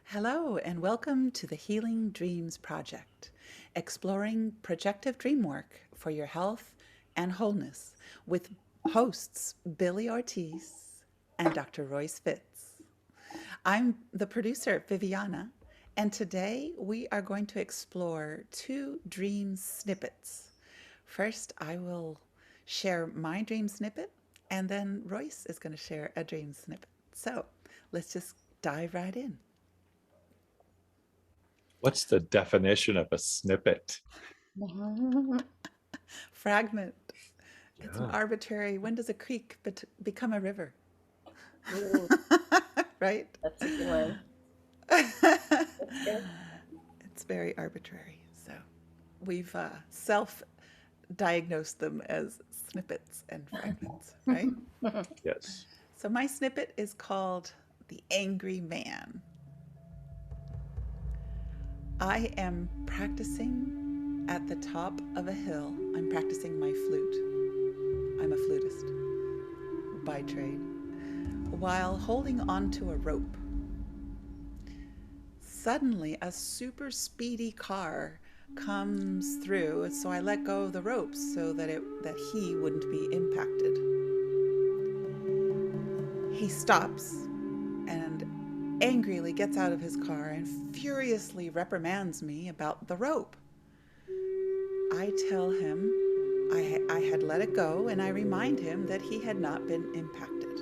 Hello, and welcome to the Healing Dreams Project, exploring projective dream work for your health and wholeness with hosts Billie Ortiz and Dr. Royce Fitts. I'm the producer, Viviana, and today we are going to explore two dream snippets. First, I will share my dream snippet, and then Royce is going to share a dream snippet. So let's just dive right in. What's the definition of a snippet? Fragment. It's an Yeah. arbitrary. When does a creek become a river? Ooh, Right? that's a good one. That's good. It's very arbitrary. So we've self diagnosed them as snippets and fragments, right? Yes. So my snippet is called The Angry Man. I am practicing at the top of a hill. I'm practicing my flute. I'm a flutist by trade, while holding onto a rope. Suddenly, a super speedy car comes through, so I let go of the ropes so that he wouldn't be impacted. He stops and angrily gets out of his car and furiously reprimands me about the rope. I tell him I had let it go, and I remind him that he had not been impacted.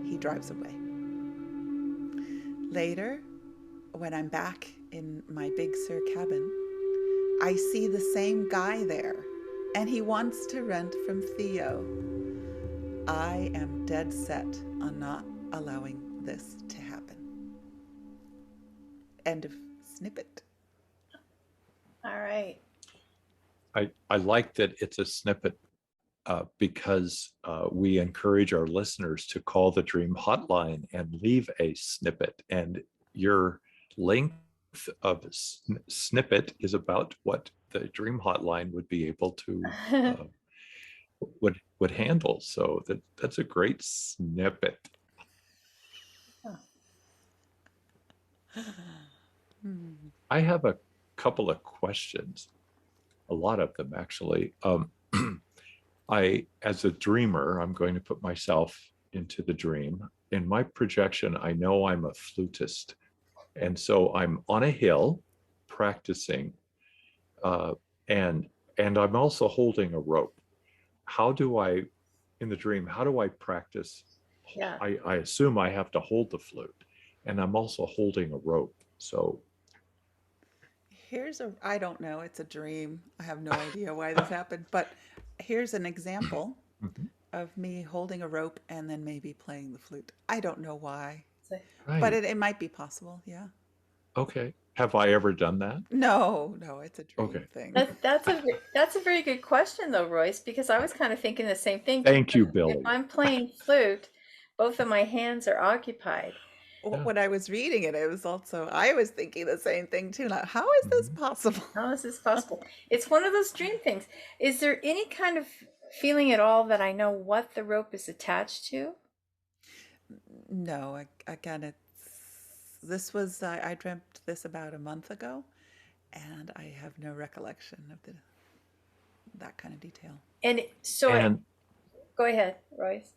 He drives away. Later, when I'm back in my Big Sur cabin, I see the same guy there, and he wants to rent from Theo. I am dead set on not allowing this to happen. End of snippet. All right. I like that it's a snippet because we encourage our listeners to call the dream hotline and leave a snippet. And your length of snippet is about what the dream hotline would be able to would handle. So that's a great snippet. Hmm. I have a couple of questions, a lot of them actually. As a dreamer, I'm going to put myself into the dream. In my projection, I know I'm a flutist. And so I'm on a hill practicing, uh, and and I'm also holding a rope. How do I, in the dream, how do I practice? Yeah. I assume I have to hold the flute, and I'm also holding a rope. So I don't know, it's a dream. I have no idea why this happened, but here's an example Mhm. of me holding a rope and then maybe playing the flute. I don't know why, So but Right. it might be possible. Yeah. Okay. Have I ever done that? No, no, it's a dream Okay. thing. that's a very good question though, Royce, because I was kind of thinking the same thing. Because Thank you, if Billy. I'm playing flute, both of my hands are occupied. Yeah. When I was reading it, I was thinking the same thing too. Like, how is this Mhm. possible? How is this possible? It's one of those dream things. Is there any kind of feeling at all that I know what the rope is attached to? No, again, I dreamt this about a month ago, and I have no recollection of that kind of detail. And And go ahead, Royce.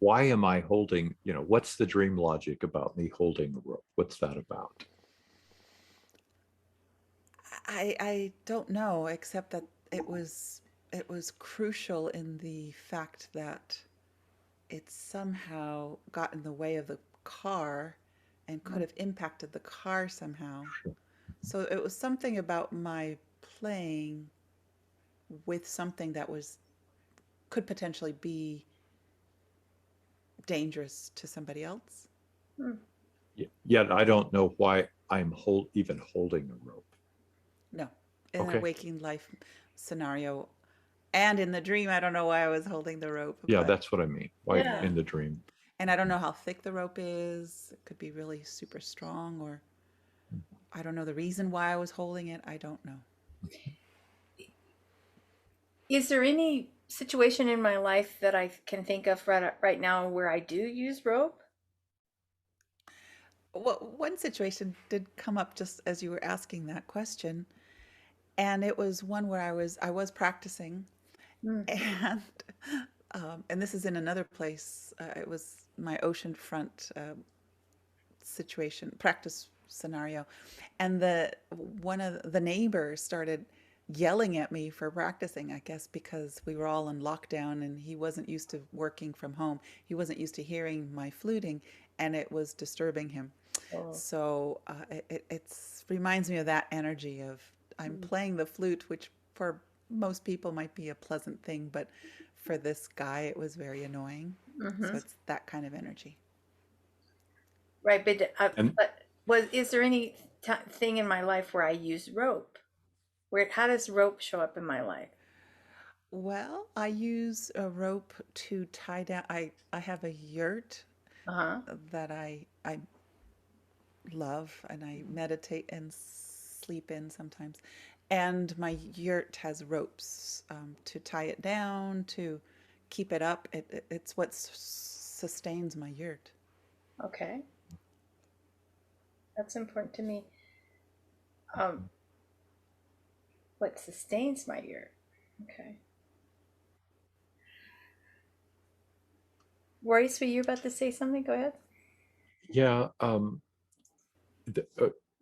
why am I holding, what's the dream logic about me holding a rope? What's that about? I don't know, except that it was crucial in the fact that it somehow got in the way of the car and could have impacted the car somehow. So it was something about my playing with something that was could potentially be dangerous to somebody else. Hmm. Yet I don't know why I'm even holding a rope. No, in a Okay. waking life scenario, and in the dream, I don't know why I was holding the rope, Yeah, but that's what I mean. Why Yeah. in the dream? and I don't know how thick the rope is. It could be really super strong, or I don't know the reason why I was holding it. I don't know. Is there any situation in my life that I can think of right now where I do use rope? Well, one situation did come up just as you were asking that question, and it was one where I was practicing, Mm. and this is in another place. It was my oceanfront situation practice scenario, and the one of the neighbors started yelling at me for practicing, I guess because we were all in lockdown and he wasn't used to working from home. He wasn't used to hearing my fluting, and it was disturbing him. Oh. So it's reminds me of that energy of I'm playing the flute, which for most people might be a pleasant thing, but for this guy it was very annoying. Mm-hmm. So it's that kind of energy. Right, And but is there any thing in my life where I use rope? Where how does rope show up in my life? Well, I use a rope to tie down. I have a yurt Uh-huh. that I love, and I meditate and sleep in sometimes. And my yurt has ropes to tie it down, to keep it up. It's what sustains my yurt. Okay, that's important to me. Um, what sustains my year? Okay. Royce, were you about to say something? Go ahead. yeah,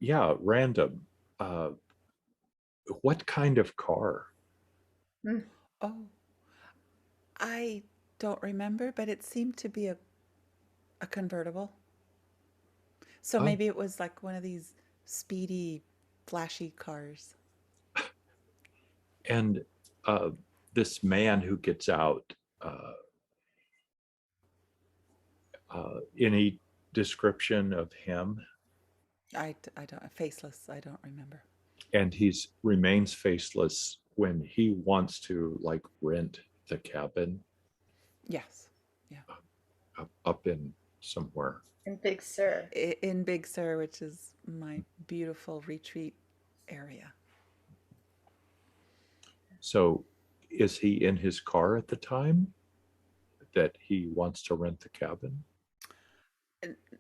yeah, random. Uh, what kind of car? Mm. Oh, I don't remember, but it seemed to be a convertible. So Oh, maybe it was like one of these speedy, flashy cars. and uh, this man who gets out, uh, any description of him? I don't, faceless, I don't remember. And he's remains faceless when he wants to like rent the cabin Yes. Yeah. up in somewhere. And Big Sur. In Big Sur, which is my beautiful retreat area. So is he in his car at the time that he wants to rent the cabin?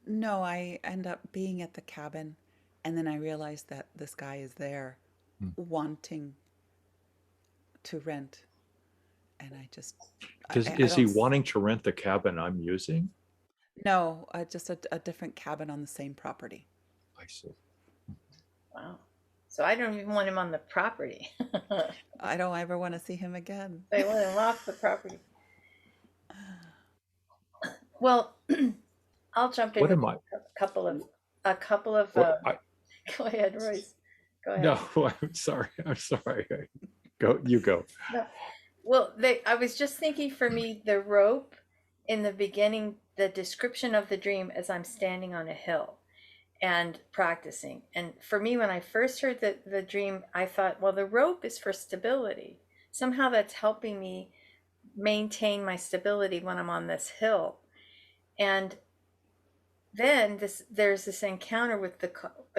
No, I end up being at the cabin, and then I realize that this guy is there Hmm. wanting to rent, and I just, I Is he don't, wanting to rent the cabin I'm using? no, just a different cabin on the same property. I see. Wow. So I don't even want him on the property. I don't ever want to see him again. They want him off the property. Well, I'll jump in What with am I? a couple of. What I? Go ahead, Royce. Go No, ahead. I'm sorry. I'm sorry. Go. You go. No. Well, I was just thinking for me, the rope in the beginning, the description of the dream as I'm standing on a hill and practicing. And for me, when I first heard the dream, I thought, well, the rope is for stability. Somehow that's helping me maintain my stability when I'm on this hill. And then there's this encounter with the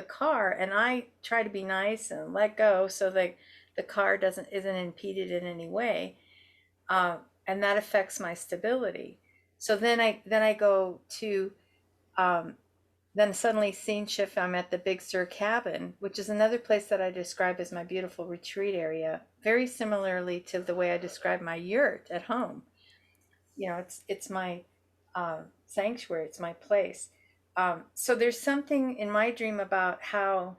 car, and I try to be nice and let go so that the car isn't impeded in any way, and that affects my stability. So then I go to then suddenly scene shift. I'm at the Big Sur cabin, which is another place that I describe as my beautiful retreat area, very similarly to the way I describe my yurt at home. It's my sanctuary. It's my place. So there's something in my dream about how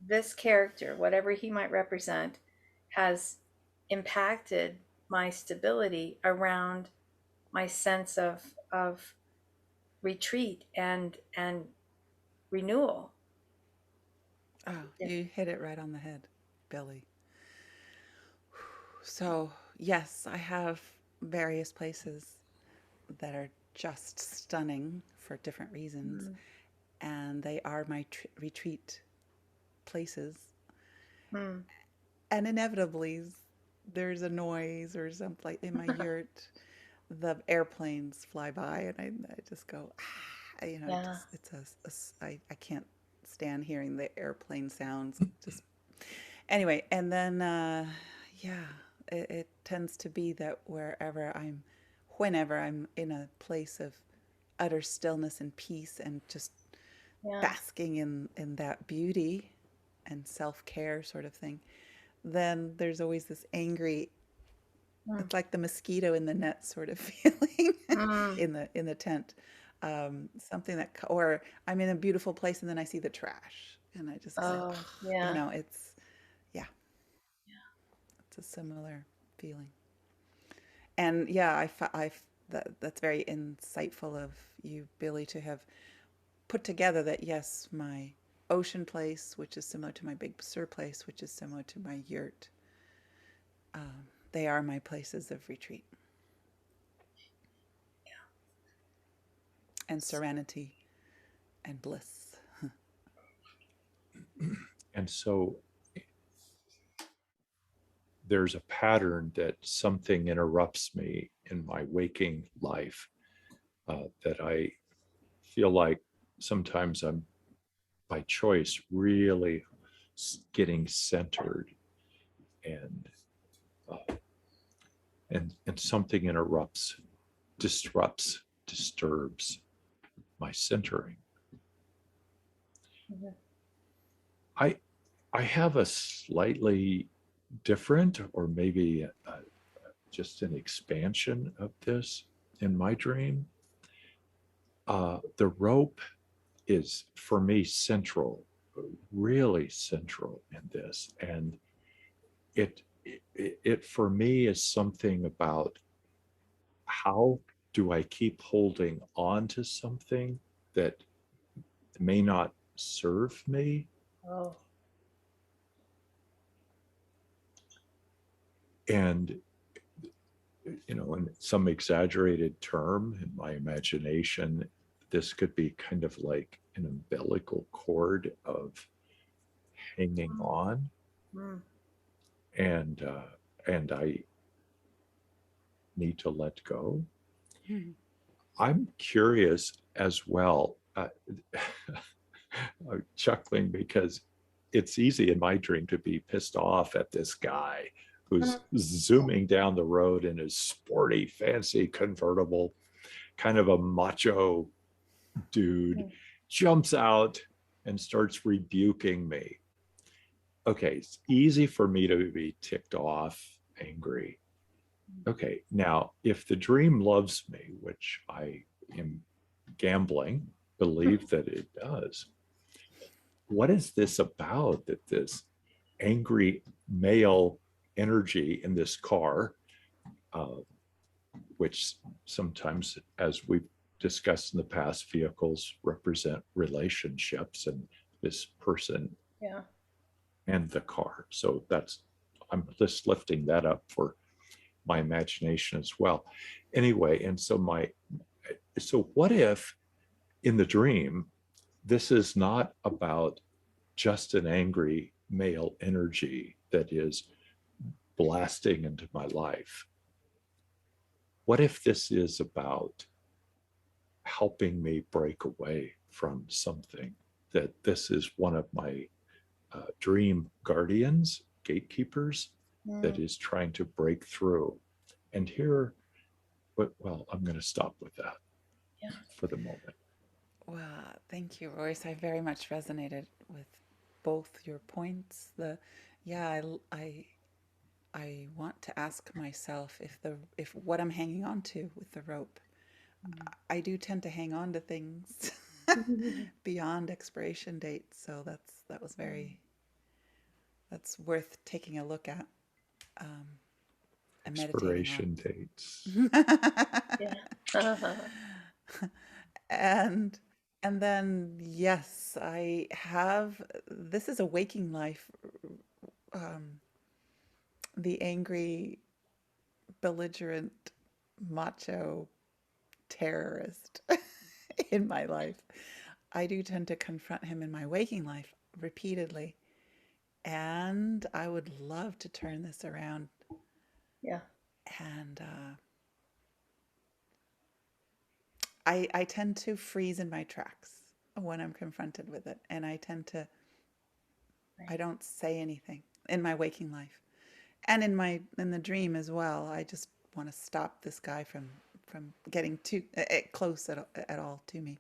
this character, whatever he might represent, has impacted my stability around my sense of retreat and renewal. Oh, you hit it right on the head, Billy. So, yes, I have various places that are just stunning for different reasons, Mm. and they are my retreat places. Mm. And inevitably, there's a noise or something in my yurt. The airplanes fly by, and I just go, ah, Yeah. I can't stand hearing the airplane sounds. Just anyway, and then yeah, it tends to be that whenever I'm in a place of utter stillness and peace, and just Yeah. basking in that beauty and self-care sort of thing, then there's always this angry, Mm. it's like the mosquito in the net sort of feeling Mm. in the tent. Something that, or I'm in a beautiful place and then I see the trash and I just go, Oh, yeah. it's, yeah, it's a similar feeling. And yeah, that's very insightful of you, Billy, to have put together that yes, my ocean place, which is similar to my Big Sur place, which is similar to my yurt, they are my places of retreat and serenity and bliss. And so there's a pattern that something interrupts me in my waking life, that I feel like sometimes I'm by choice really getting centered, and and something interrupts, disrupts, disturbs my centering. Mhm. I have a slightly different, or maybe just an expansion of this in my dream. The rope is for me central, really central in this, and it, it for me is something about how do I keep holding on to something that may not serve me, Oh. and in some exaggerated term in my imagination, this could be kind of like an umbilical cord of hanging on, Mm. and and I need to let go. Mm. I'm curious as well. I'm chuckling because it's easy in my dream to be pissed off at this guy who's zooming down the road in his sporty, fancy convertible, kind of a macho dude, Mm. jumps out and starts rebuking me. Okay, it's easy for me to be ticked off, angry. Okay, now if the dream loves me, which I am gambling, believe that it does, what is this about, that this angry male energy in this car, uh, which sometimes, as we've discussed in the past, vehicles represent relationships, and this person Yeah. and the car. So I'm just lifting that up for my imagination as well. Anyway, and so what if in the dream, this is not about just an angry male energy that is blasting into my life? What if this is about helping me break away from something? That this is one of my dream guardians, gatekeepers, that Mm. is trying to break through. And here, well, I'm going to stop with that Yeah. for the moment. Well, thank you, Royce. I very much resonated with both your points. Yeah, I want to ask myself if what I'm hanging on to with the rope. I do tend to hang on to things beyond expiration date, so that was that's worth taking a look at, um, and meditating on. Expiration dates. Yeah. and and then yes, I have, this is a waking life, um, the angry, belligerent, macho terrorist in my life. I do tend to confront him in my waking life repeatedly. And I would love to turn this around. Yeah. And I tend to freeze in my tracks when I'm confronted with it. And I Right. don't say anything in my waking life. And in the dream as well. I just want to stop this guy from getting too close at all to me.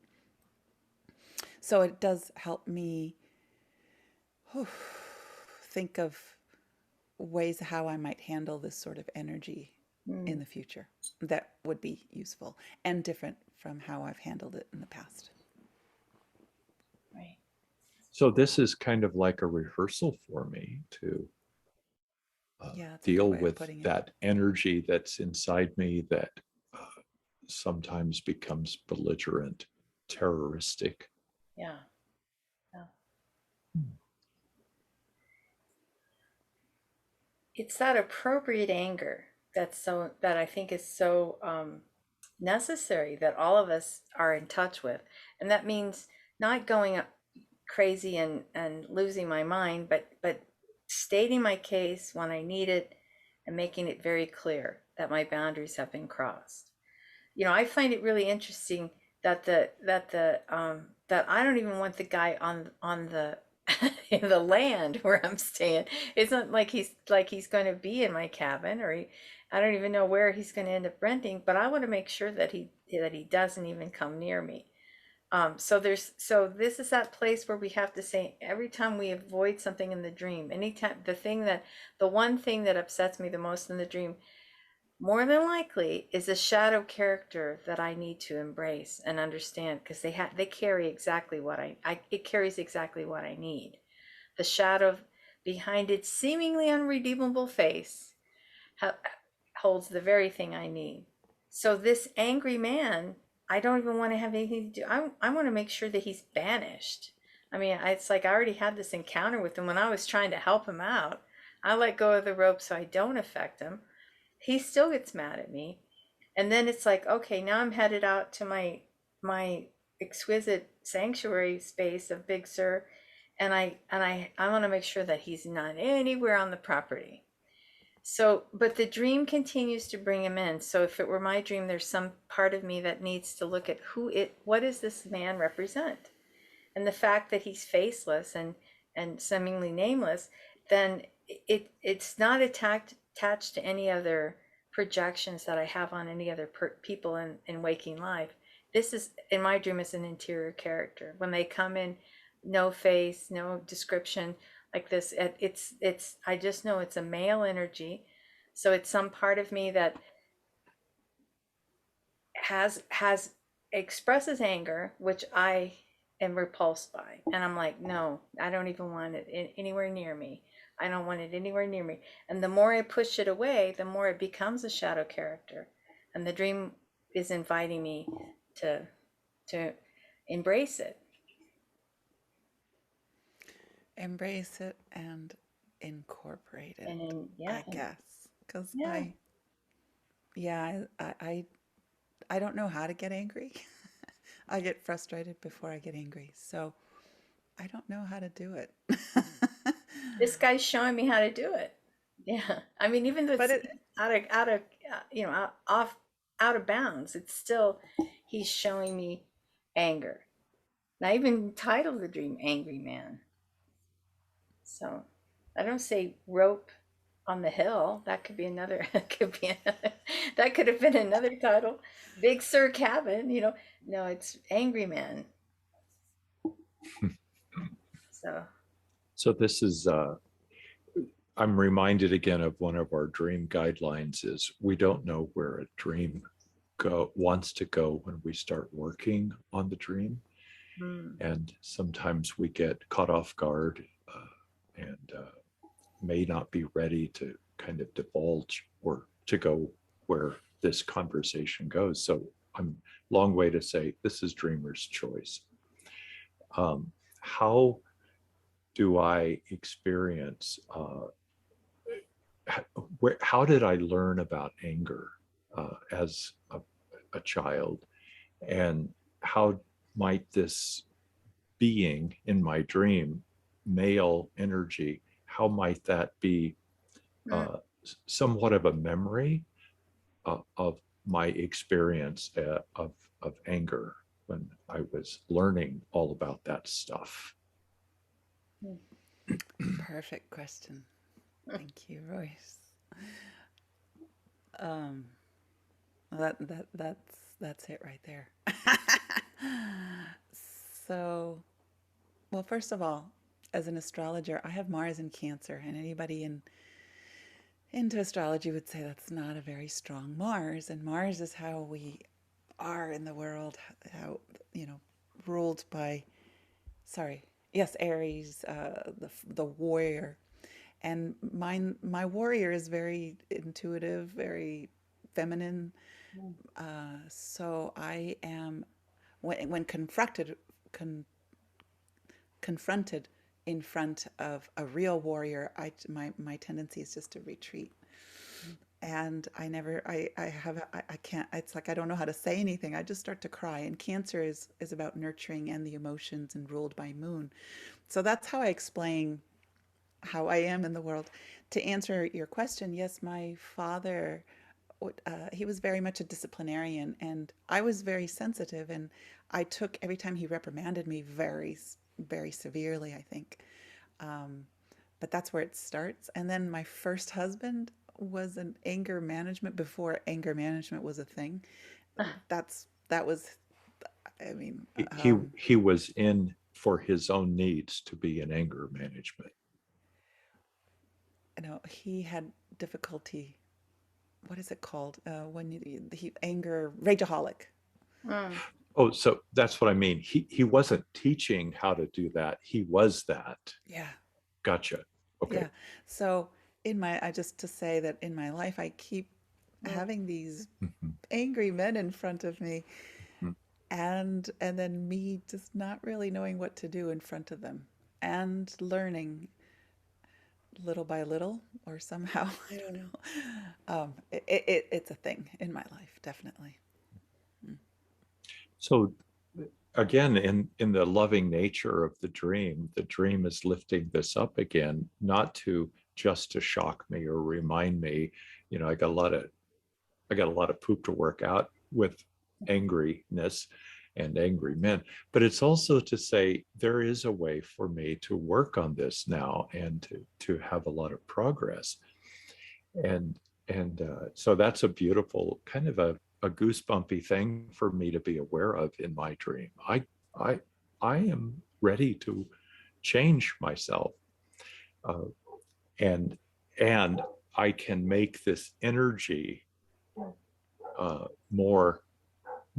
So it does help me think of ways how I might handle this sort of energy in Mm, the future that would be useful and different from how I've handled it in the past. right. So this is kind of like a rehearsal for me to Yeah, that's a good deal way of with putting it. that energy that's inside me that sometimes becomes belligerent, terroristic. Yeah. Yeah. It's that appropriate anger that I think is so necessary, that all of us are in touch with. And that means not going crazy and losing my mind, but stating my case when I need it and making it very clear that my boundaries have been crossed. I find it really interesting that I don't even want the guy on the in the land where I'm staying. It's not like he's going to be in my cabin, I don't even know where he's going to end up renting, but I want to make sure that he doesn't even come near me. So this is that place where we have to say, every time we avoid something in the dream, anytime the one thing that upsets me the most in the dream, more than likely is a shadow character that I need to embrace and understand, because they carry exactly what it carries exactly what I need. The shadow behind its seemingly unredeemable face ha- holds the very thing I need. So this angry man, I don't even want to have anything to do. I want to make sure that he's banished. I mean, it's like I already had this encounter with him when I was trying to help him out. I let go of the rope so I don't affect him. He still gets mad at me. And then it's like, okay, now I'm headed out to my exquisite sanctuary space of Big Sur, and I want to make sure that he's not anywhere on the property. So, but the dream continues to bring him in. So if it were my dream, there's some part of me that needs to look at what does this man represent? And the fact that he's faceless and seemingly nameless, then it's not attached to any other projections that I have on any other people in waking life. This is, in my dream, is an interior character. When they come in, no face, no description, like this, it's I just know it's a male energy. So it's some part of me that has expresses anger, which I am repulsed by, and I'm like, no, I don't even want it anywhere near me. I don't want it anywhere near me. And the more I push it away, the more it becomes a shadow character, and the dream is inviting me to to embrace it. Embrace it and incorporate it, And in yeah, I guess. Because yeah. yeah, I don't know how to get angry. I get frustrated before I get angry. So I don't know how to do it. This guy's showing me how to do it. Yeah, I mean, even though But it's it, out of out of bounds, it's still, he's showing me anger. And I even titled the dream "Angry Man." So I don't say rope on the hill. That could be another. That could have been another title. Big Sur Cabin. No, it's Angry Man. So So this is I'm reminded again of one of our dream guidelines is we don't know where a dream wants to go when we start working on the dream. mm, And sometimes we get caught off guard and may not be ready to kind of divulge or to go where this conversation goes. So I'm long way to say this is dreamer's choice. How do I experience how did I learn about anger as a child, and how might this being in my dream, male energy, how might that be mm. uh, somewhat of a memory of my experience of anger when I was learning all about that stuff? perfect question. Thank you, Royce. Um, that's it right there. So Well, first of all, as an astrologer, I have Mars in Cancer, and anybody into astrology would say that's not a very strong Mars. And Mars is how we are in the world, how, you know, ruled by, sorry, yes, Aries, the warrior. And my warrior is very intuitive, very feminine. So I am, when con, confronted in front of a real warrior, my tendency is just to retreat. And I can't, it's like I don't know how to say anything. I just start to cry. And Cancer is about nurturing and the emotions and ruled by Moon. So that's how I explain how I am in the world. To answer your question, yes, my father, he was very much a disciplinarian, and I was very sensitive, and I took every time he reprimanded me very, very severely, I think. Um, but that's where it starts. And then my first husband was an anger management before anger management was a thing. That was, I mean, He was in for his own needs to be in anger management. he had difficulty. What is it called when he anger rageaholic? Mm. Oh, so that's what I mean. He wasn't teaching how to do that. He was that. Yeah, Gotcha. Okay. yeah. So I just to say that in my life, I keep having these Mhm. angry men in front of me, Mhm. and then me just not really knowing what to do in front of them, and learning little by little or somehow. I don't know. It's a thing in my life, definitely. Mm. So again, in the loving nature of the dream is lifting this up again, not to just to shock me or remind me, I got a lot of poop to work out with angriness and angry men, but it's also to say there is a way for me to work on this now and to have a lot of progress. And so that's a beautiful kind of a goosebumpy thing for me to be aware of in my dream. I I am ready to change myself, uh, and and I can make this energy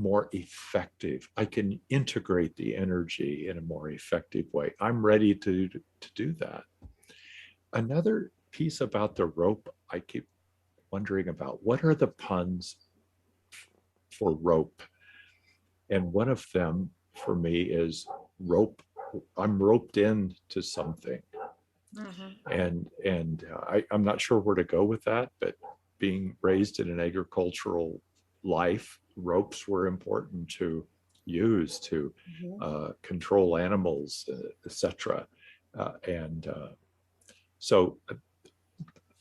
more effective. I can integrate the energy in a more effective way. I'm ready to do that. Another piece about the rope, I keep wondering about what are the puns for rope, and one of them for me is rope. I'm roped in to something, Mm-hmm. I'm not sure where to go with that, but being raised in an agricultural life, ropes were important to use to control animals, etc. And so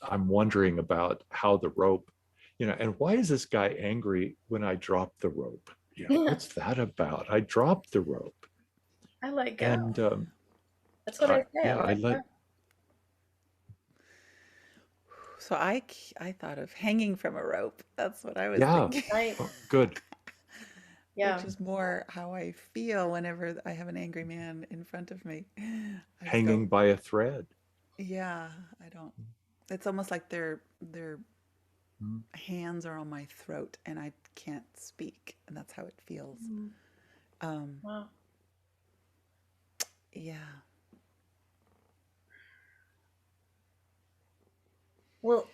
I'm wondering about how the rope, and why is this guy angry when I drop the rope? Yeah, What's that about? I dropped the rope, I let go. and That's what I say. I yeah, I let go. let. So I thought of hanging from a rope. That's what I was Yeah, thinking. Right. oh, good. Yeah. Which is more how I feel whenever I have an angry man in front of me. I just go, Hanging by a thread. yeah, I don't. It's almost like their hands are on my throat and I can't speak, and that's how it feels. Mm. Um, Wow. yeah. Well,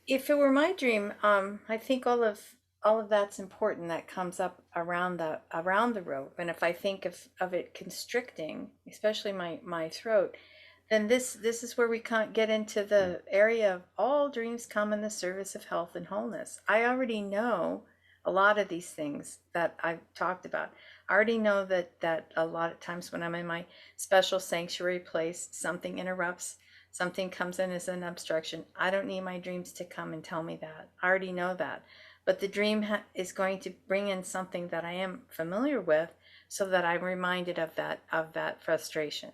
if it were my dream, I think all of that's important that comes up around the rope. And if I think of it constricting, especially my throat, then this is where we can't get into the area of all dreams come in the service of health and wholeness. I already know a lot of these things that I've talked about. I already know that a lot of times when I'm in my special sanctuary place, something interrupts, something comes in as an obstruction. I don't need my dreams to come and tell me that. I already know that. But the dream is going to bring in something that I am familiar with so that I'm reminded of that frustration.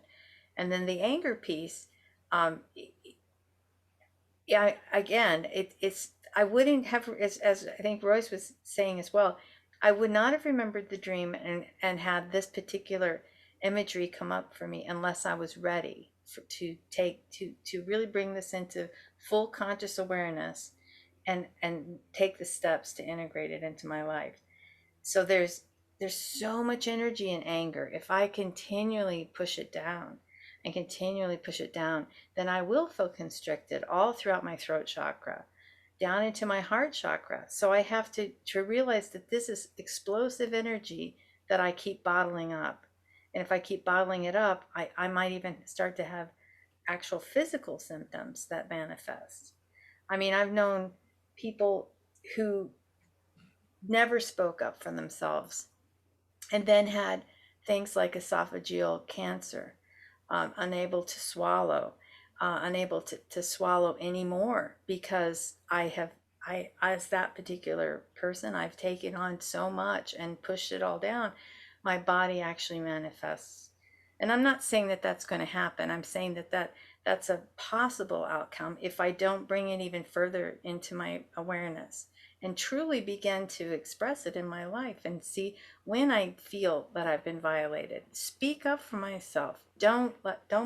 And then the anger piece, um, yeah, again, it's I wouldn't have, as I think Royce was saying as well, I would not have remembered the dream and had this particular imagery come up for me unless I was ready to really bring this into full conscious awareness and take the steps to integrate it into my life. So there's so much energy in anger. If I continually push it down and continually push it down, then I will feel constricted all throughout my throat chakra, down into my heart chakra. So I have to realize that this is explosive energy that I keep bottling up. And if I keep bottling it up, I might even start to have actual physical symptoms that manifest. I mean, I've known people who never spoke up for themselves and then had things like esophageal cancer, unable to swallow, unable to swallow anymore because as that particular person, I've taken on so much and pushed it all down. My body actually manifests. And I'm not saying that that's going to happen. I'm saying that's a possible outcome if I don't bring it even further into my awareness and truly begin to express it in my life and see when I feel that I've been violated. Speak up for myself. Don't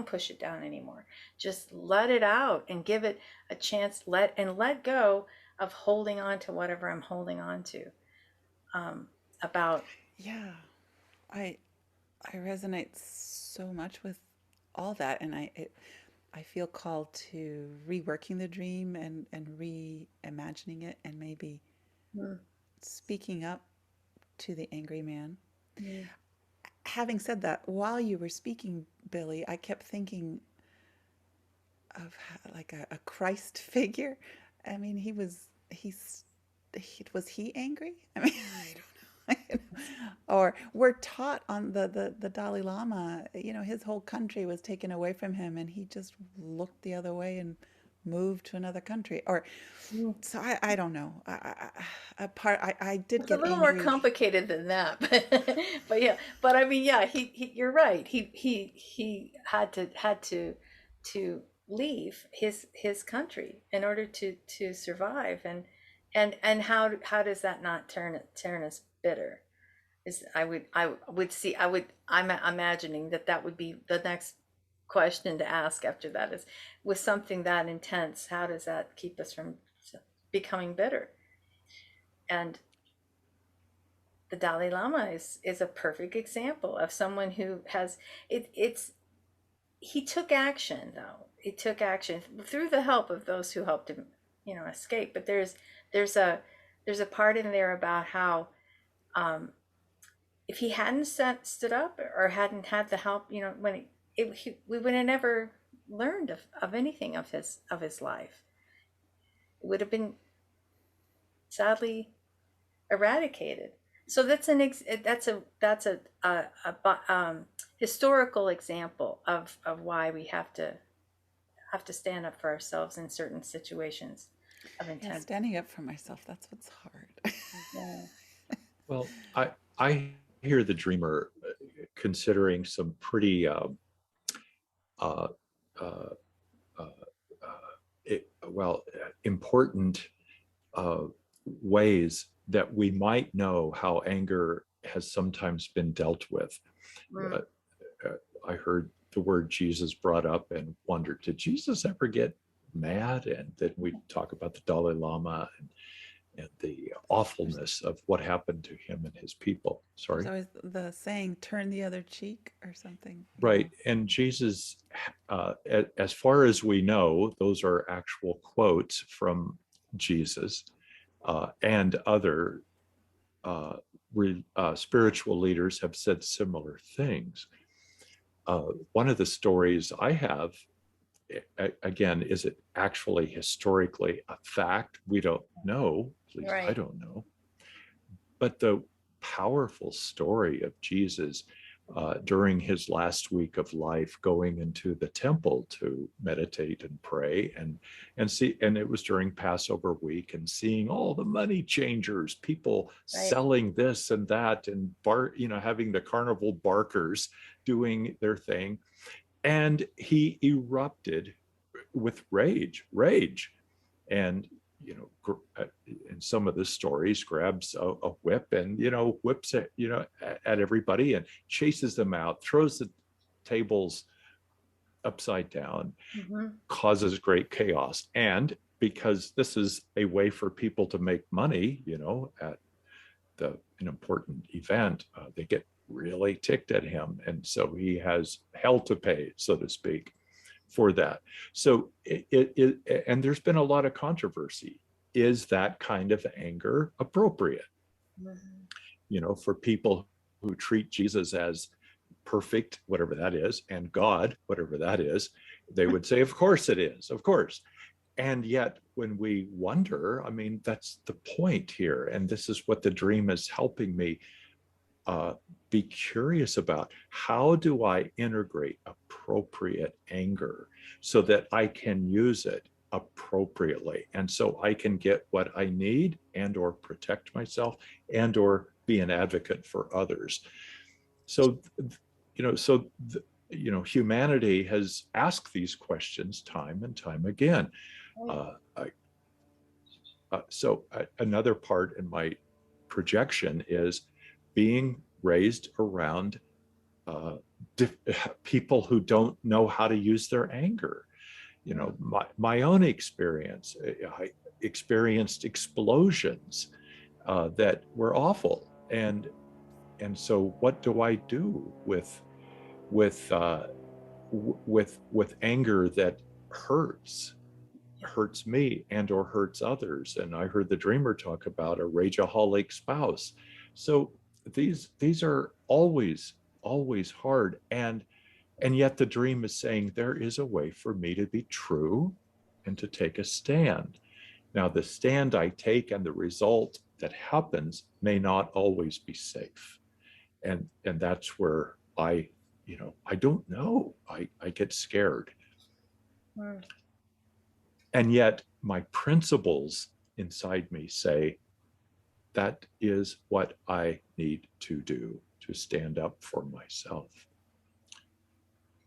push it down anymore. Just let it out and give it a chance. Let go of holding on to whatever I'm holding on to. About Yeah, I I resonate so much with all that, and I feel called to reworking the dream and reimagining it, and maybe mm, speaking up to the angry man. mm, Having said that, while you were speaking, Billy, I kept thinking of like a Christ figure. I mean, was he angry? I mean, I don't know. Or we're taught on the Dalai Lama, his whole country was taken away from him and he just looked the other way and moved to another country. Or mm. so I don't know. I did It's a get little more angry. complicated than that, but yeah, but I mean, yeah, you're right. He had to leave his country in order to survive, and how does that not turn us bitter? Is I would see I'm imagining that would be the next question to ask after that is, with something that intense, how does that keep us from becoming bitter? And the Dalai Lama is a perfect example of someone who has it's he took action though. He took action through the help of those who helped him, escape. But there's a there's a part in there about how if he hadn't stood up or hadn't had the help, we would have never learned of anything of his life. It would have been sadly eradicated. So that's a historical example of why we have to stand up for ourselves in certain situations of Yeah, intent. standing up for myself, that's what's hard. Yeah. Well, I hear the dreamer considering some pretty uh, uh, uh, important uh, ways that we might know how anger has sometimes been dealt with. Mm. Uh, I heard the word Jesus brought up and wondered, did Jesus ever get mad? And then we talk about the Dalai Lama and the awfulness of what happened to him and his people. There's Sorry. always the saying, turn the other cheek or something. Right. And Jesus, as far as we know, those are actual quotes from Jesus and other spiritual leaders have said similar things. One of the stories I have, again, is it actually historically a fact? We don't know, at least I Right. don't know. But the powerful story of Jesus during his last week of life, going into the temple to meditate and pray, and see, and it was during Passover week, and seeing all the money changers, people Right. selling this and that, and having the carnival barkers doing their thing, and he erupted with rage, and in some of the stories, grabs a whip and, whips it, at everybody and chases them out, throws the tables upside down, causes great chaos. And because this is a way for people to make money, at an important event, they get really ticked at him. And so he has hell to pay, so to speak, for that. So and there's been a lot of controversy. Is that kind of anger appropriate? For people who treat Jesus as perfect, whatever that is, and God, whatever that is, they would say, of course it is, of course. And yet when we wonder, I mean, that's the point here. And this is what the dream is helping me be curious about. How do I integrate appropriate anger so that I can use it appropriately, and so I can get what I need and or protect myself and or be an advocate for others? So humanity has asked these questions time and time again. Another part in my projection is being raised around people who don't know how to use their anger. My own experience, I experienced explosions that were awful, and so what do I do with anger that hurts me and or hurts others? And I heard the dreamer talk about a rageaholic spouse. So these are always hard, and yet the dream is saying there is a way for me to be true and to take a stand. Now, the stand I take and the result that happens may not always be safe, and that's where I don't know. I get scared. And yet my principles inside me say that is what I need to do, to stand up for myself.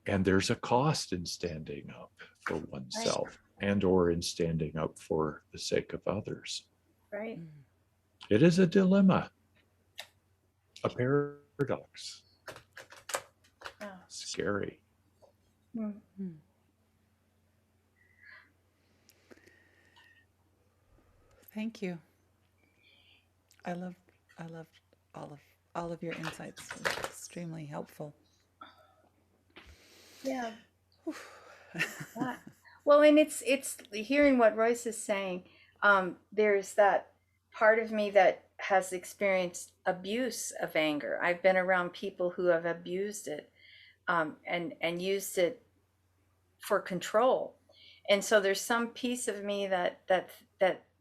And there's a cost in standing up for oneself, and or in standing up for the sake of others. Right. It is a dilemma, a paradox. Yeah. Scary. Thank you. I love all of your insights. It's extremely helpful. Yeah. Well, and it's hearing what Royce is saying. There's that part of me that has experienced abuse of anger. I've been around people who have abused it, and used it for control. And so there's some piece of me that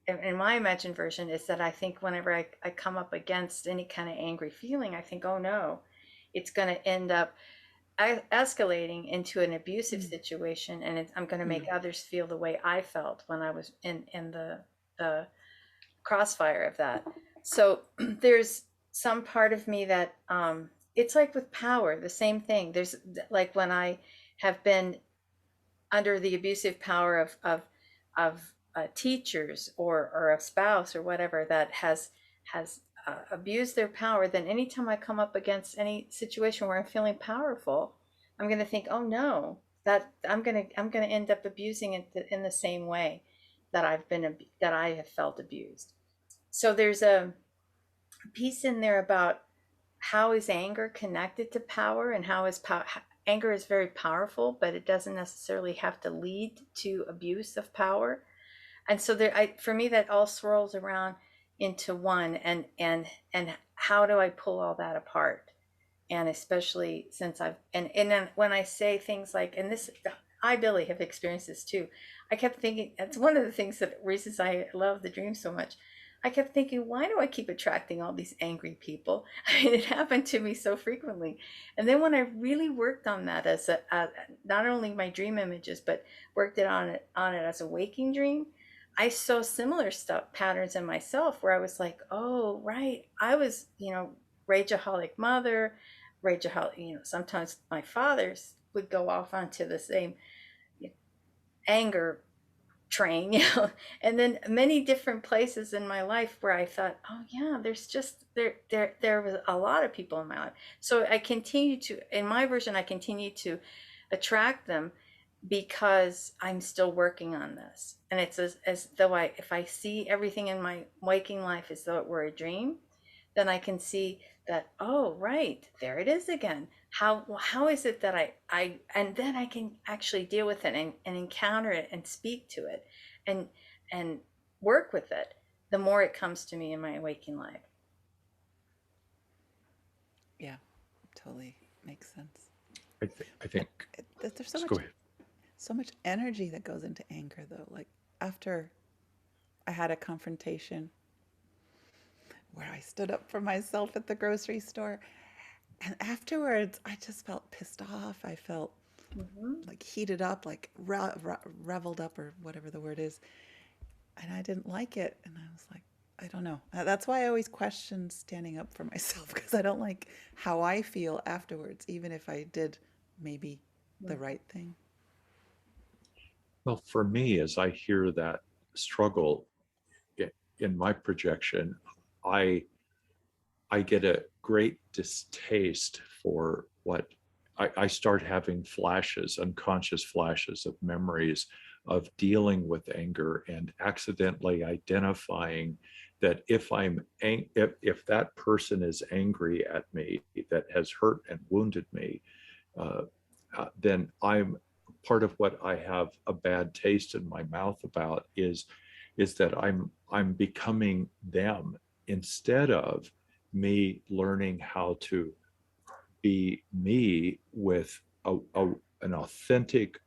in my imagined version is that I think whenever I come up against any kind of angry feeling, I think, oh no, it's going to end up escalating into an abusive situation, and I'm going to make others feel the way I felt when I was in the crossfire of that. So there's some part of me that it's like with power, the same thing. There's like when I have been under the abusive power of teachers or a spouse or whatever that has abused their power, then anytime I come up against any situation where I'm feeling powerful, I'm going to think, oh no, that I'm going to end up abusing it in the same way that I have felt abused. So there's a piece in there about how is anger connected to power, and how is anger is very powerful, but it doesn't necessarily have to lead to abuse of power. And so for me, that all swirls around into one, and how do I pull all that apart? And especially since and then when I say things like, and this, Billie, have experienced this too. I kept thinking, it's one of the things that reasons I love the dream so much. I kept thinking, why do I keep attracting all these angry people? I mean, it happened to me so frequently. And then when I really worked on that as not only my dream images, but worked on it as a waking dream, I saw similar patterns in myself where I was like, oh, right. I was, rageaholic mother, rageaholic, sometimes my fathers would go off onto the same anger train, you know, and then many different places in my life where I thought, oh yeah, there's just there was a lot of people in my life. So I continue to, in my version, I continue to attract them because I'm still working on this. And it's as though if I see everything in my waking life as though it were a dream, then I can see that, oh, right, there it is again. How is it that and then I can actually deal with it and encounter it and speak to it and and work with it the more it comes to me in my waking life. Yeah, totally makes sense. I think, There's just go ahead. so much energy that goes into anger, though. Like after I had a confrontation where I stood up for myself at the grocery store, and afterwards I just felt pissed off. I felt like heated up, like reveled up, or whatever the word is, and I didn't like it. And I was like, I don't know. That's why I always question standing up for myself, because I don't like how I feel afterwards, even if I did maybe the right thing. Well, for me, as I hear that struggle in my projection, I get a great distaste for what I start having flashes, unconscious flashes of memories of dealing with anger and accidentally identifying that if that person is angry at me, that has hurt and wounded me, uh, then I'm part of what I have a bad taste in my mouth about is that I'm becoming them instead of me learning how to be me with an authentic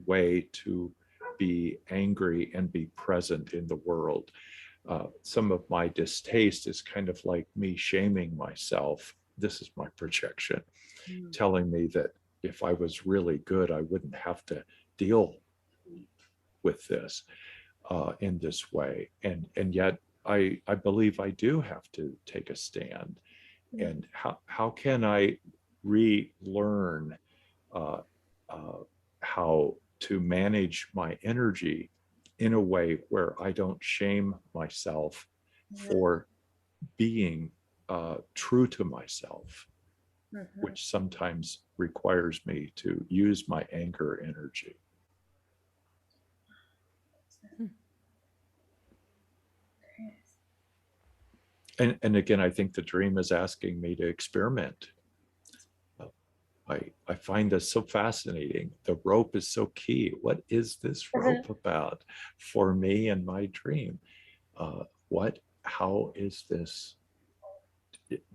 way to be angry and be present in the world. Some of my distaste is kind of like me shaming myself. This is my projection, telling me that if I was really good, I wouldn't have to deal with this in this way. And yet I believe I do have to take a stand. And how can I relearn uh, how to manage my energy in a way where I don't shame myself for being true to myself, which sometimes requires me to use my anger energy. And again, I think the dream is asking me to experiment. I find this so fascinating. The rope is so key. What is this rope about for me and my dream? How is this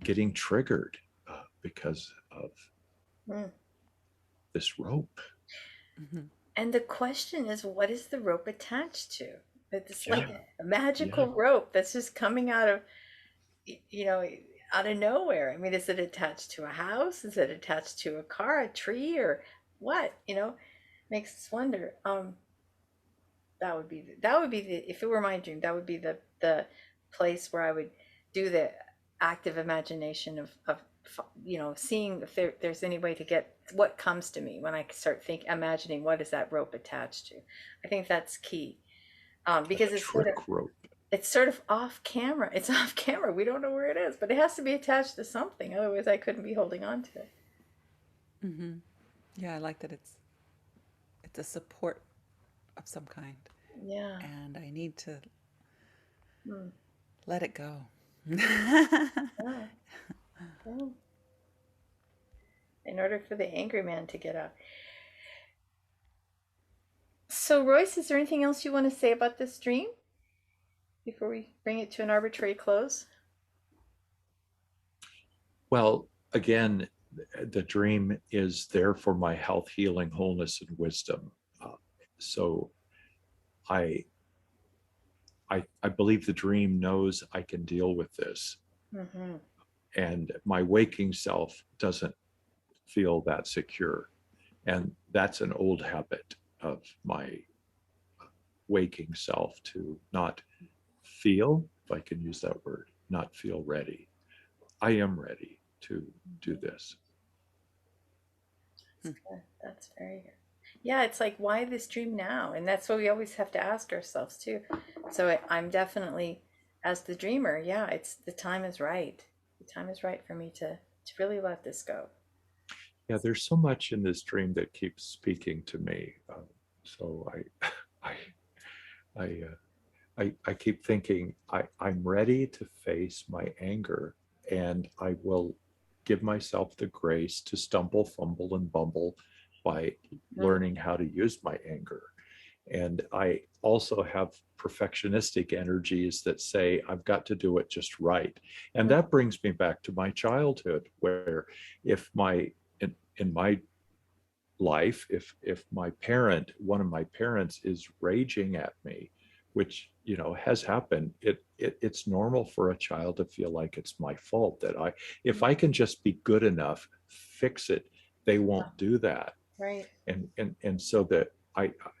getting triggered because of this rope? And the question is, what is the rope attached to? It's like a magical rope that's just coming out of, you know, out of nowhere. I mean, is it attached to a house? Is it attached to a car, a tree, or what? You know, makes us wonder. That would be the, if it were my dream, that would be the place where I would do the active imagination of you know, seeing if there's any way to get what comes to me when I start imagining what is that rope attached to. I think that's key, because it's trick rope. It's sort of off camera. It's off camera. We don't know where it is, but it has to be attached to something. Otherwise, I couldn't be holding on to it. Yeah, I like that it's a support of some kind. Yeah. And I need to let it go. In order for the angry man to get out. So, Royce, is there anything else you want to say about this dream before we bring it to an arbitrary close? Well, again, the dream is there for my health, healing, wholeness, and wisdom. So I believe the dream knows I can deal with this. And my waking self doesn't feel that secure. And that's an old habit of my waking self, to not feel, if I can use that word, not feel ready. I am ready to do this. That's good. That's very good. Yeah, it's like, why this dream now? And that's what we always have to ask ourselves too. So I'm definitely, as the dreamer, yeah, it's the time is right. The time is right for me to really let this go. Yeah, there's so much in this dream that keeps speaking to me. So I, I, I keep thinking I'm ready to face my anger, and I will give myself the grace to stumble, fumble, and bumble by Mm. learning how to use my anger. And I also have perfectionistic energies that say I've got to do it just right. And that brings me back to my childhood, where if in my life, if one of my parents is raging at me, which has happened, it's normal for a child to feel like it's my fault, that if I can just be good enough, fix it. They won't do that. Right. And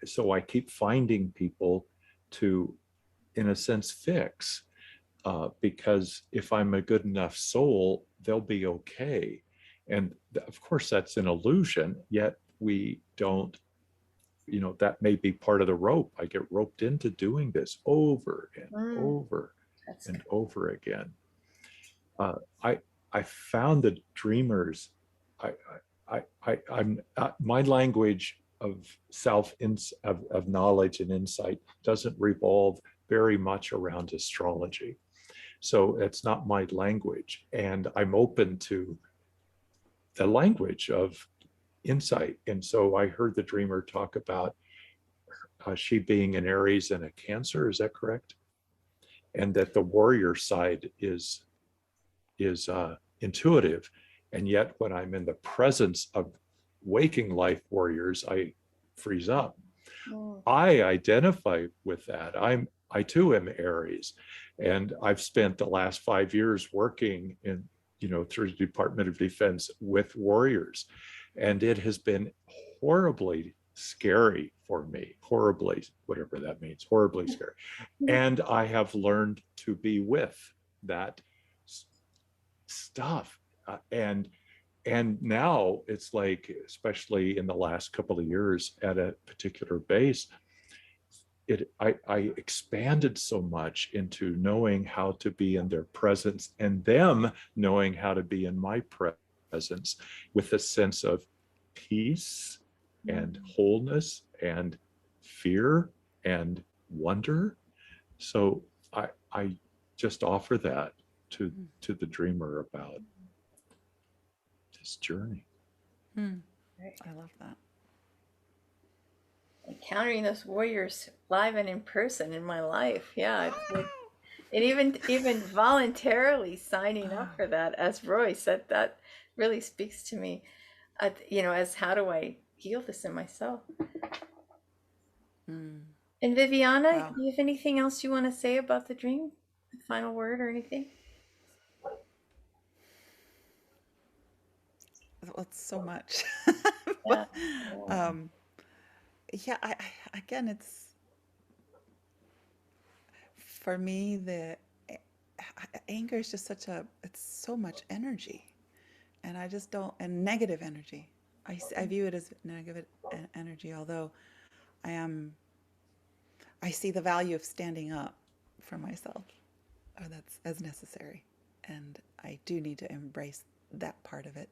so I keep finding people to, in a sense, fix, because if I'm a good enough soul, they'll be okay. And of course, that's an illusion, yet we don't, that may be part of the rope. I get roped into doing this over and over That's and good. over again. Uh, I I found that dreamers, I'm my language of of knowledge and insight doesn't revolve very much around astrology. So it's not my language. And I'm open to the language of insight. And so I heard the dreamer talk about she being an Aries and a Cancer. Is that correct? And that the warrior side is intuitive. And yet when I'm in the presence of waking life warriors, I freeze up. I identify with that. I too am Aries, and I've spent the last 5 years working in, through the Department of Defense with warriors, and it has been horribly scary for me. Horribly, whatever that means, horribly scary. And I have learned to be with that stuff, and now it's like, especially in the last couple of years at a particular base, I expanded so much into knowing how to be in their presence, and them knowing how to be in my presence, with a sense of peace and wholeness and fear and wonder. So I just offer that to the dreamer about this journey. I love that. Encountering those warriors live and in person in my life. Yeah. And even voluntarily signing up for that, as Royce said, that really speaks to me, as how do I heal this in myself? And Viviana, Wow. do you have anything else you want to say about the dream? A final word or anything? Well, it's so much. Yeah. Yeah, again, it's for me, the anger is just it's so much energy, and I just don't, and negative energy. I view it as negative energy, although I see the value of standing up for myself, or that's as necessary, and I do need to embrace that part of it.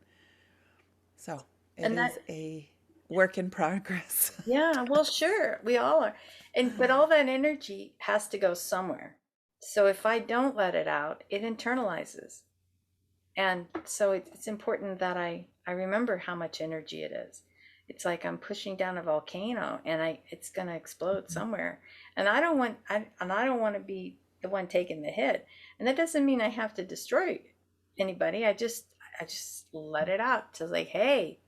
So it is a work in progress. Yeah, well, sure, we all are. But all that energy has to go somewhere. So if I don't let it out, it internalizes. And so it's important that I remember how much energy it is. It's like I'm pushing down a volcano, and it's going to explode somewhere. And I don't want to be the one taking the hit. And that doesn't mean I have to destroy anybody. I just let it out to, like, hey,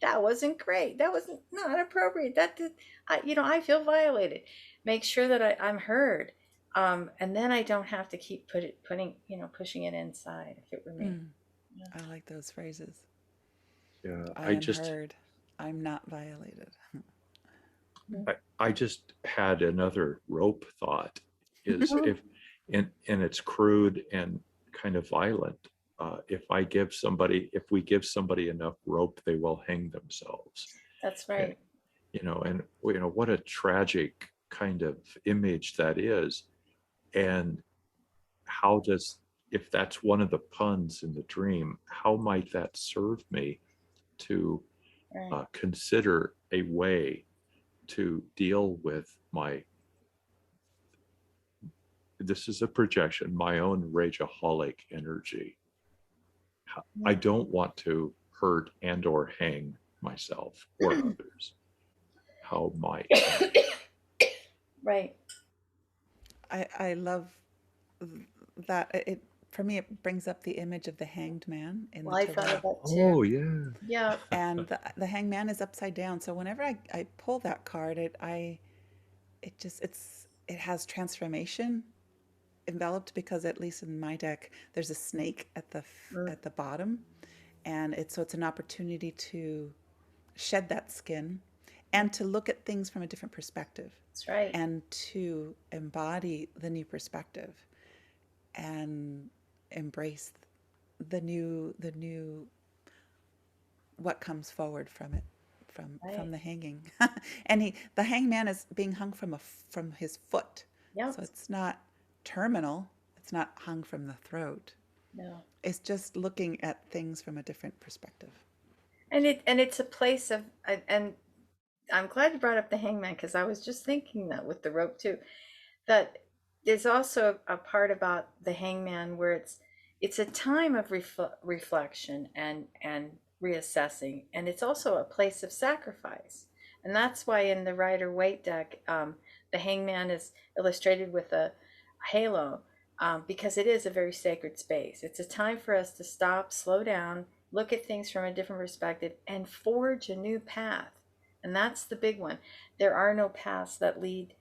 that wasn't great. That was not appropriate. That did, I feel violated. Make sure that I'm heard. And then I don't have to keep pushing it inside, if it were me. Yeah. I like those phrases. Yeah, I am heard. I'm not violated. I just had another rope thought, is and it's crude and kind of violent. If we give somebody enough rope, they will hang themselves. That's right. and what a tragic kind of image that is. And how does, if that's one of the puns in the dream, how might that serve me to Right. consider a way to deal with this is a projection, my own rageaholic energy. I don't want to hurt and or hang myself or others. How might Right. I love that. It for me, it brings up the image of the hanged man in the Well, I thought tarot. of that Oh, too. yeah. Yeah. And the hanged man is upside down. So whenever I pull that card, it has transformation enveloped, because at least in my deck there's a snake Mm, at the bottom, and it's an opportunity to shed that skin and to look at things from a different perspective that's right. and to embody the new perspective and embrace the new what comes forward from it, from Right. the hanging. And the hangman is being hung from his foot, Yep. so it's not terminal, it's not hung from the throat. No. It's just looking at things from a different perspective. And it's a place of, and I'm glad you brought up the hangman, because I was just thinking that with the rope too. That there's also a part about the hangman where it's a time of reflection and reassessing, and it's also a place of sacrifice. And that's why in the Rider Waite deck, the hangman is illustrated with a halo, because it is a very sacred space. It's a time for us to stop, slow down, look at things from a different perspective, and forge a new path. And that's the big one. There are no paths that lead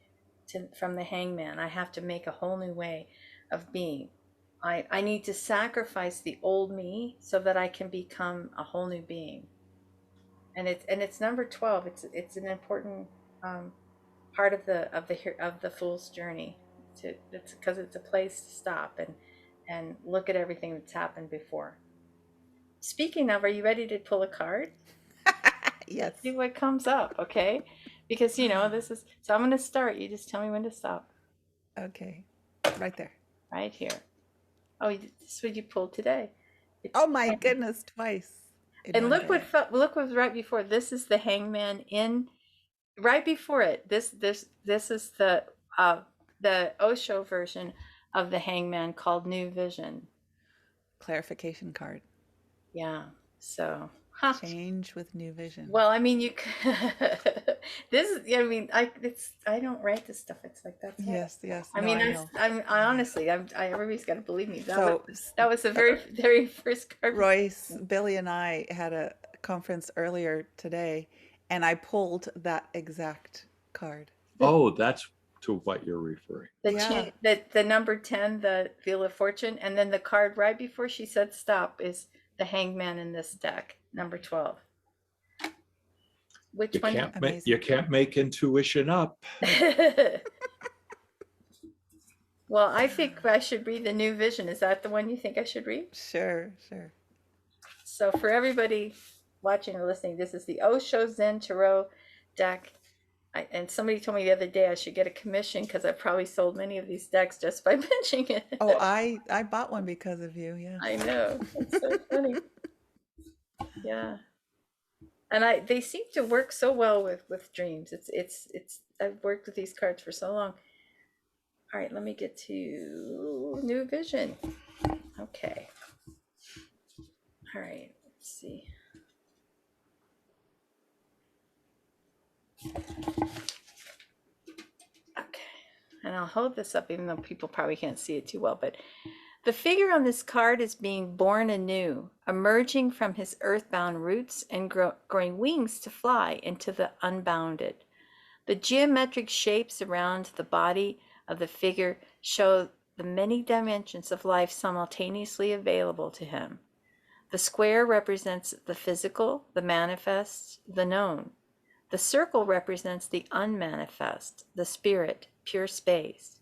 from the hangman. I have to make a whole new way of being. I need to sacrifice the old me so that I can become a whole new being. And it's number 12. It's an important part of the fool's journey. It's because it's a place to stop and look at everything that's happened before. Speaking of, are you ready to pull a card? Yes. Let's see what comes up, okay? Because this is, so I'm going to start. You just tell me when to stop. Okay. Right there. Right here. Oh, this is what you pulled today. It's Oh my goodness, twice in and one day. look what's right before. This is the hangman in right before it. This is the Osho version of the hangman called New Vision. Clarification card. Yeah. So, Change with new vision. well, I mean, this is, I mean, I don't write this stuff. It's like that's it. Yes, yes. I No, mean, I know. I honestly, everybody's got to believe me. So That was the very first card. Royce, Billy, and I had a conference earlier today, and I pulled that exact card. Oh, that's to what you're referring. Yeah. The number 10, the Wheel of Fortune, and then the card right before she said stop is the hangman in this deck, number 12. Which You one? can't Amazing. you can't make intuition up. Well, I think I should read the New Vision. Is that the one you think I should read? Sure, sure. So for everybody watching or listening, this is the Osho Zen Tarot deck. And somebody told me the other day I should get a commission because I probably sold many of these decks just by mentioning it. Oh, I bought one because of you. Yeah. I know. It's so funny. Yeah. And they seem to work so well with dreams. It's I've worked with these cards for so long. All right, let me get to New Vision. Okay. All right, let's see. Okay, and I'll hold this up even though people probably can't see it too well, but the figure on this card is being born anew, emerging from his earthbound roots and growing wings to fly into the unbounded. The geometric shapes around the body of the figure show the many dimensions of life simultaneously available to him. The square represents the physical, the manifest, the known. The circle represents the unmanifest, the spirit, pure space.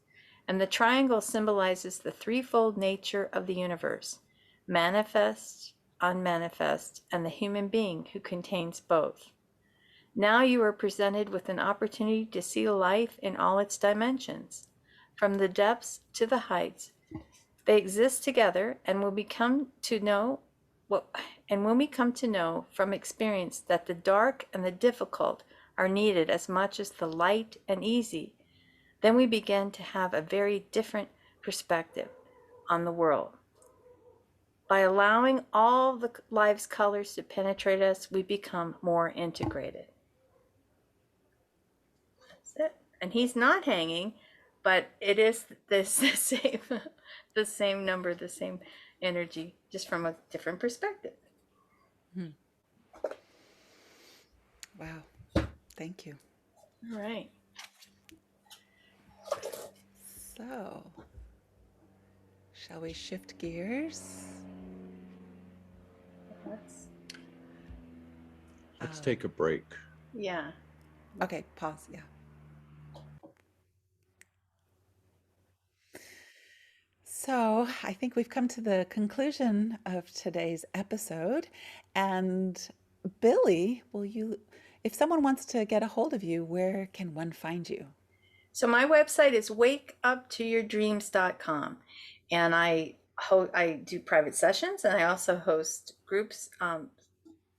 And the triangle symbolizes the threefold nature of the universe: manifest, unmanifest, and the human being who contains both. Now you are presented with an opportunity to see life in all its dimensions, from the depths to the heights. They exist together, and when we come to know from experience that the dark and the difficult are needed as much as the light and easy, then we begin to have a very different perspective on the world. By allowing all the life's colors to penetrate us, we become more integrated. That's it. And he's not hanging, but it is the same, the same number, the same energy, just from a different perspective. Wow. Thank you. All right. So, shall we shift gears? Let's take a break. Yeah. Okay, pause. Yeah. So, I think we've come to the conclusion of today's episode. And Billie, if someone wants to get a hold of you, where can one find you? So my website is wakeuptoyourdreams.com, and I do private sessions, and I also host groups.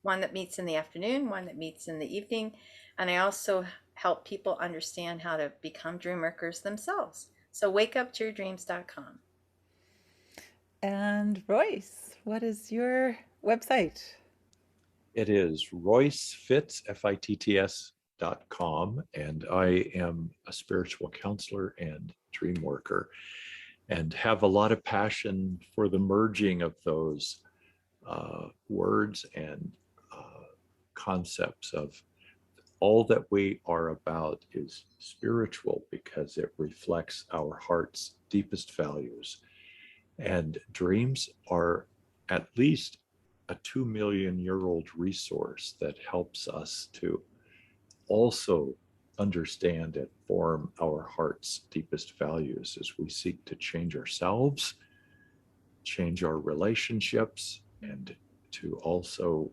One that meets in the afternoon, one that meets in the evening, and I also help people understand how to become dream workers themselves. So wakeuptoyourdreams.com. And Royce, what is your website? It is Royce Fitts, FITTS.com, and I am a spiritual counselor and dream worker, and have a lot of passion for the merging of those words and concepts of all that we are about is spiritual because it reflects our heart's deepest values. And dreams are at least a 2 million-year-old resource that helps us to also understand and form our heart's deepest values as we seek to change ourselves, change our relationships, and to also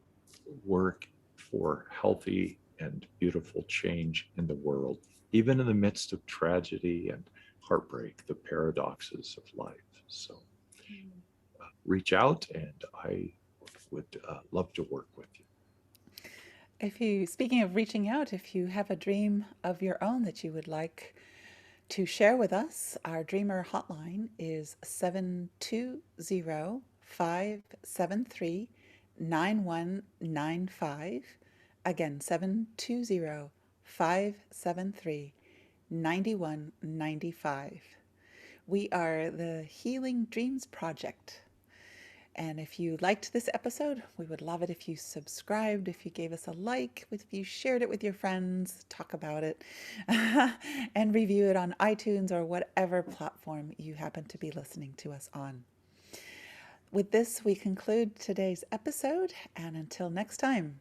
work for healthy and beautiful change in the world, even in the midst of tragedy and heartbreak, the paradoxes of life. So reach out, and I would love to work with you. Speaking of reaching out, if you have a dream of your own that you would like to share with us, our dreamer hotline is 720-573-9195. Again, 720-573-9195. We are the Healing Dreams Project. And if you liked this episode, we would love it if you subscribed, if you gave us a like, if you shared it with your friends, talk about it, and review it on iTunes or whatever platform you happen to be listening to us on. With this, we conclude today's episode, and until next time,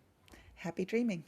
happy dreaming.